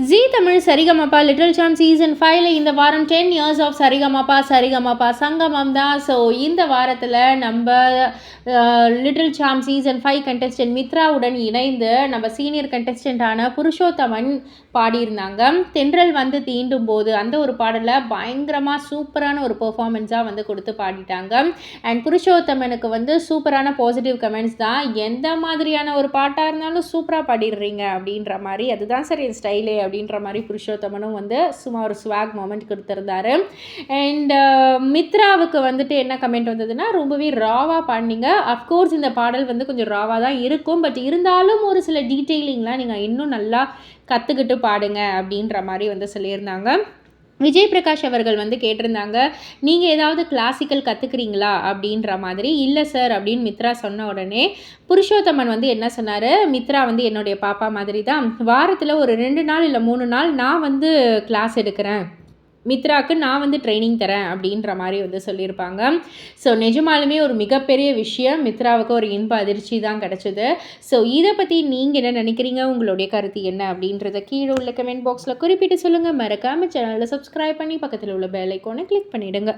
ஜீ Tamil Saregamapa little champ season 5ல் இந்த வாரம் 10 இயர்ஸ் ஆஃப் சரிகமபா சங்கமம் தான். ஸோ இந்த வாரத்தில் நம்ம லிட்டில் சாம்ப் சீசன் 5 கண்டெஸ்டன்ட் மித்ராவுடன் இணைந்து நம்ம சீனியர் கண்டெஸ்டண்ட்டான புருஷோத்தமன் பாடியிருந்தாங்க. தென்றல் வந்து தீண்டும் போது அந்த ஒரு பாடலில் பயங்கரமாக சூப்பரான ஒரு பெர்ஃபார்மன்ஸாக வந்து கொடுத்து பாடிட்டாங்க. அண்ட் புருஷோத்தமனுக்கு வந்து சூப்பரான பாசிட்டிவ் கமெண்ட்ஸ் தான். எந்த மாதிரியான ஒரு பாட்டாக இருந்தாலும் சூப்பராக பாடிடுறீங்க அப்படின்ற மாதிரி, அதுதான் சார் என் ஸ்டைலே அப்படின்ற மாதிரி புருஷோத்தமனும் வந்து சும்மா ஒரு ஸ்வாக் மொமெண்ட் கொடுத்துருந்தாரு. அண்ட் மித்ராவுக்கு வந்துட்டு என்ன கமெண்ட் வந்ததுன்னா, ரொம்பவே ராவாக பாடினீங்க. அஃப்கோர்ஸ் இந்த பாடல் வந்து கொஞ்சம் ராவாக தான் இருக்கும், பட் இருந்தாலும் ஒரு சில டீட்டெயிலிங்லாம் நீங்கள் இன்னும் நல்லா கற்றுக்கிட்டு பாடுங்க அப்படின்ற மாதிரி வந்து சொல்லியிருந்தாங்க. விஜய் பிரகாஷ் அவர்கள் வந்து கேட்டிருந்தாங்க, நீங்கள் ஏதாவது கிளாசிக்கல் கற்றுக்குறீங்களா அப்படின்ற மாதிரி. இல்லை சார் அப்படின்னு மித்ரா சொன்ன உடனே புருஷோத்தமன் வந்து என்ன சொன்னார், மித்ரா வந்து என்னுடைய பாப்பா மாதிரி தான், வாரத்தில் ஒரு 2 நாள் இல்லை 3 நாள் நான் வந்து கிளாஸ் எடுக்கிறேன், மித்ராவுக்கு நான் வந்து ட்ரைனிங் தரேன் அப்படின்ற மாதிரி வந்து சொல்லியிருப்பாங்க. ஸோ நிஜமாலுமே ஒரு மிகப்பெரிய விஷயம், மித்ராவுக்கு ஒரு இன்ப அதிர்ச்சி தான் கிடச்சிது. ஸோ இதை பற்றி நீங்கள் என்ன நினைக்கிறீங்க, உங்களுடைய கருத்து என்ன அப்படின்றத கீழே உள்ள கமெண்ட் பாக்ஸில் குறிப்பிட்டு சொல்லுங்கள். மறக்காமல் சேனலில் சப்ஸ்கிரைப் பண்ணி பக்கத்தில் உள்ள பெல் ஐக்கானை கிளிக் பண்ணிவிடுங்க.